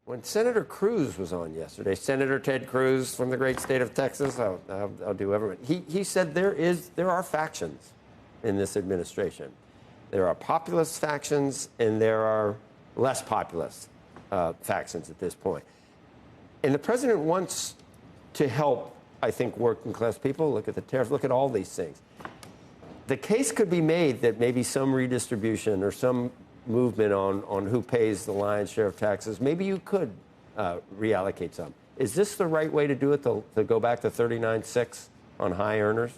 When Senator Cruz was on yesterday, Senator Ted Cruz from the great state of Texas, I'll do everything. He said there are factions in this administration. There are populist factions and there are less populist factions at this point. And the president wants to help, I think, working class people. Look at the tariffs, look at all these things. The case could be made that maybe some redistribution or some movement on who pays the lion's share of taxes, maybe you could reallocate some. Is this the right way to do it, to go back to 39.6 on high earners?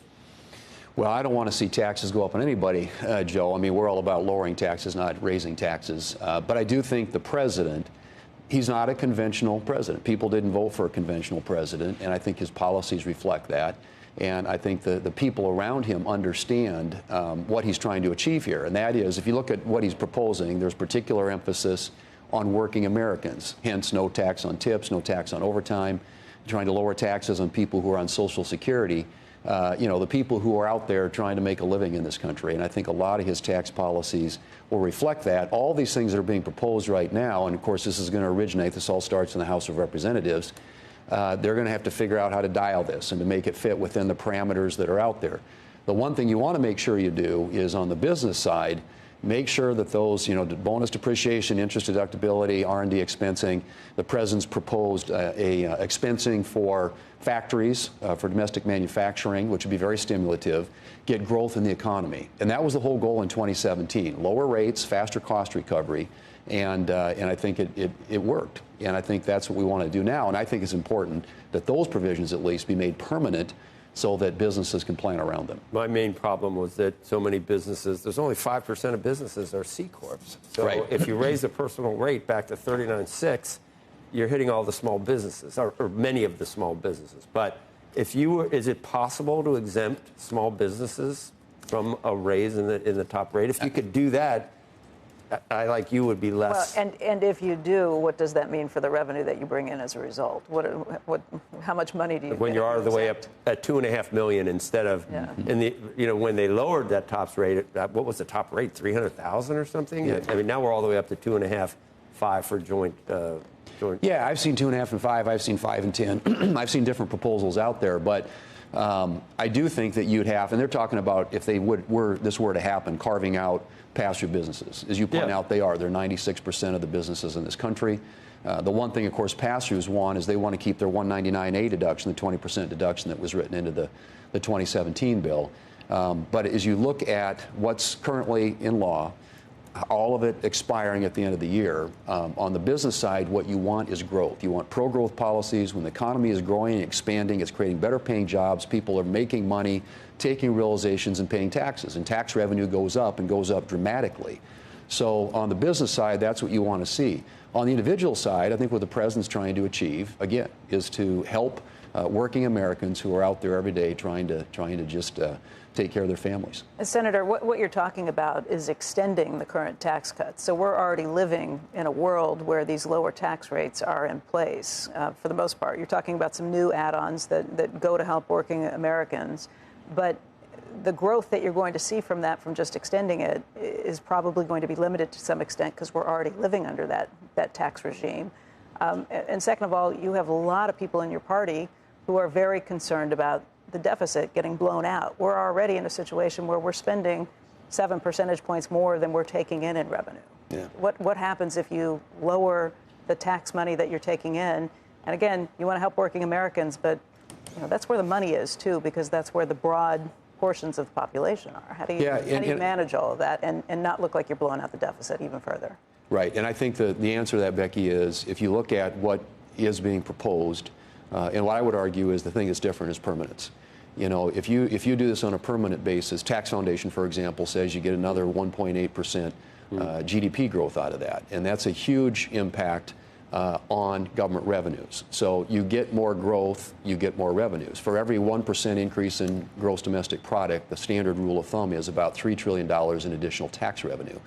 Well, I don't want to see taxes go up on anybody, Joe. I mean, we're all about lowering taxes, not raising taxes. But I do think the president, he's not a conventional president. People didn't vote for a conventional president, and I think his policies reflect that. And I think the people around him understand what he's trying to achieve here. And that is, if you look at what he's proposing, there's particular emphasis on working Americans. Hence, no tax on tips, no tax on overtime, trying to lower taxes on people who are on Social Security. The people who are out there trying to make a living in this country. And I think a lot of his tax policies will reflect that. All these things that are being proposed right now, and of course this is going to originate, this all starts in the House of Representatives, they're going to have to figure out how to dial this and to make it fit within the parameters that are out there. The one thing you want to make sure you do is on the business side, make sure that those, bonus depreciation, interest deductibility, R&D expensing, the president's proposed expensing for factories, for domestic manufacturing, which would be very stimulative, get growth in the economy. And that was the whole goal in 2017, lower rates, faster cost recovery. And I think it worked. And I think that's what we want to do now. And I think it's important that those provisions at least be made permanent so that businesses can plan around them. My main problem was that so many businesses, there's only 5% of businesses are C Corps. So right. If you raise the personal rate back to 39.6, you're hitting all the small businesses, or many of the small businesses. But is it possible to exempt small businesses from a raise in the top rate? If you could do that, I, like you, would be less. Well, and if you do, what does that mean for the revenue that you bring in as a result? How much money do you? When you're all the way up at $2.5 million instead of, when they lowered that top rate, what was the top rate? 300,000 or something? Yeah. I mean, now we're all the way up to 2.5, 5 for joint. Yeah, I've seen 2.5 and 5. I've seen 5 and 10. I've seen different proposals out there, but I do think that you'd have, and they're talking about if they this were to happen, carving out pass-through businesses. As you point out, they're 96% of the businesses in this country. The one thing, of course, pass-throughs want is they want to keep their 199A deduction, the 20% deduction that was written into the 2017 bill. But as you look at what's currently in law, all of it expiring at the end of the year. On the business side, what you want is growth. You want pro-growth policies. When the economy is growing and expanding, it's creating better paying jobs. People are making money, taking realizations, and paying taxes. And tax revenue goes up and goes up dramatically. So on the business side, that's what you want to see. On the individual side, I think what the president's trying to achieve, again, is to help working Americans who are out there every day trying to just take care of their families. Senator, what you're talking about is extending the current tax cuts. So we're already living in a world where these lower tax rates are in place for the most part. You're talking about some new add-ons that go to help working Americans. But the growth that you're going to see from that, from just extending it, is probably going to be limited to some extent because we're already living under that tax regime. And second of all, you have a lot of people in your party who are very concerned about the deficit getting blown out. We're already in a situation where we're spending 7 percentage points more than we're taking in revenue. Yeah. What happens if you lower the tax money that you're taking in? And again, you want to help working Americans, but that's where the money is too, because that's where the broad portions of the population are. How do you manage all of that and not look like you're blowing out the deficit even further? Right, and I think the answer to that, Becky, is if you look at what is being proposed, and what I would argue is the thing that's different is permanence. If you do this on a permanent basis, Tax Foundation, for example, says you get another 1.8% GDP growth out of that, and that's a huge impact on government revenues. So you get more growth, you get more revenues. For every 1% increase in gross domestic product, the standard rule of thumb is about $3 trillion in additional tax revenue.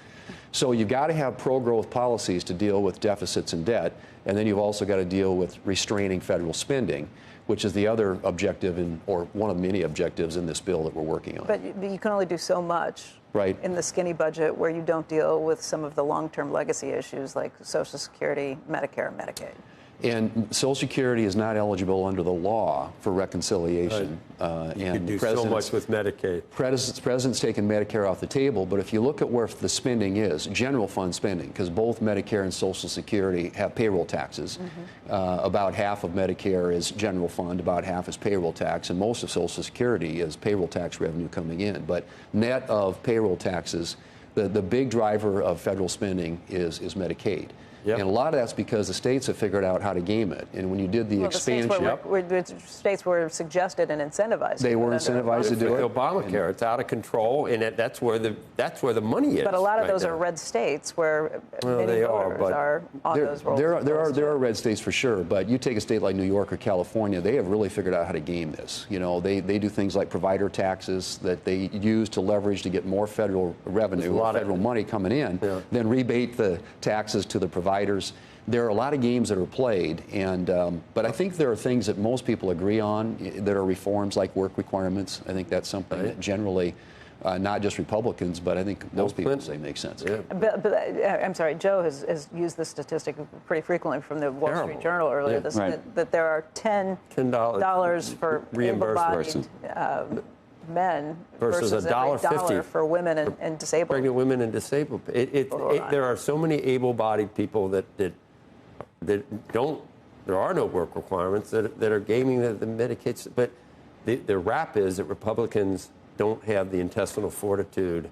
So you've got to have pro-growth policies to deal with deficits and debt, and then you've also got to deal with restraining federal spending, which is the other objective, or one of many objectives in this bill that we're working on. But you can only do so much in the skinny budget where you don't deal with some of the long-term legacy issues like Social Security, Medicare, and Medicaid. And Social Security is not eligible under the law for reconciliation. You can do so much with Medicaid. President's taken Medicare off the table, but if you look at where the spending is, general fund spending, because both Medicare and Social Security have payroll taxes. About half of Medicare is general fund, about half is payroll tax, and most of Social Security is payroll tax revenue coming in. But net of payroll taxes, the big driver of federal spending is Medicaid. Yep. And a lot of that's because the states have figured out how to game it. And when you did the expansion, the states were suggested and incentivized. They were incentivized to do it. Obamacare, it's out of control, and that's where the money is. But a lot of those are red states where many voters are on those rolls. There are red states for sure, but you take a state like New York or California, they have really figured out how to game this. You know, they do things like provider taxes that they use to leverage to get more federal revenue, federal money coming in, then rebate the taxes to the providers. There are a lot of games that are played, and but I think there are things that most people agree on that are reforms like work requirements. I think that's something that generally, not just Republicans, but I think most people say makes sense. Yeah. But I'm sorry, Joe has used this statistic pretty frequently from the Wall Street Journal earlier this that there are $10 for able-bodied men versus $1.50 for women and disabled. Pregnant women and disabled. There are so many able-bodied people that don't. There are no work requirements that are gaming the Medicaid. But the rap is that Republicans don't have the intestinal fortitude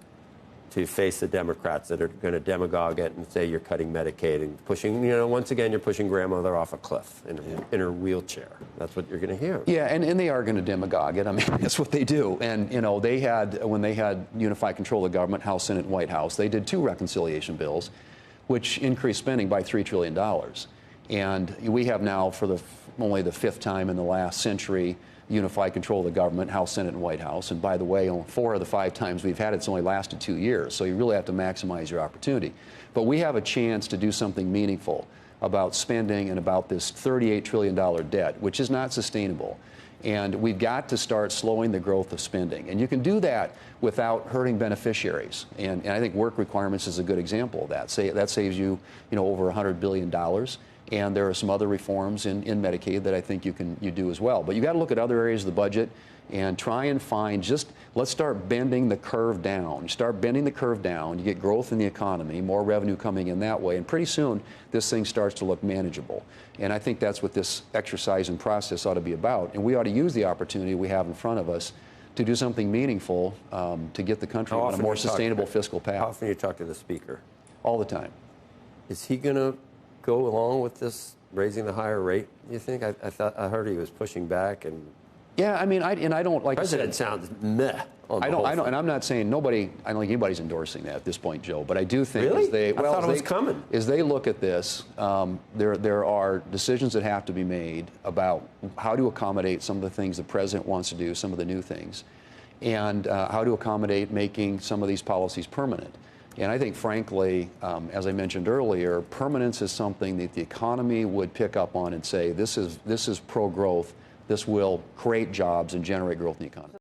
to face the Democrats that are going to demagogue it and say you're cutting Medicaid and pushing, once again, you're pushing grandmother off a cliff in her wheelchair. That's what you're going to hear. Yeah, and they are going to demagogue it. I mean, that's what they do. And, when they had unified control of the government, House, Senate, and White House, they did 2 reconciliation bills, which increased spending by $3 trillion. And we have now, for only the 5th time in the last century, unified control of the government, House, Senate, and White House. And by the way, 4 of the 5 times we've had it's only lasted 2 years. So you really have to maximize your opportunity. But we have a chance to do something meaningful about spending and about this $38 trillion debt, which is not sustainable. And we've got to start slowing the growth of spending. And you can do that without hurting beneficiaries. And I think work requirements is a good example of that. That saves you, over $100 billion. And there are some other reforms in Medicaid that I think you do as well. But you got to look at other areas of the budget and try and find let's start bending the curve down. You start bending the curve down, you get growth in the economy, more revenue coming in that way, and pretty soon this thing starts to look manageable. And I think that's what this exercise and process ought to be about. And we ought to use the opportunity we have in front of us to do something meaningful to get the country on a more sustainable fiscal path. How often do you talk to the Speaker? All the time. Is he going to go along with this raising the higher rate, you think? I heard he was pushing back. And yeah, I mean, I don't like. President sounds meh. I don't, and I'm not saying I don't think anybody's endorsing that at this point, Joe. But I do think I thought it was coming. As they look at this, there are decisions that have to be made about how to accommodate some of the things the president wants to do, some of the new things, and how to accommodate making some of these policies permanent. And I think, frankly, as I mentioned earlier, permanence is something that the economy would pick up on and say, this is pro-growth. This will create jobs and generate growth in the economy.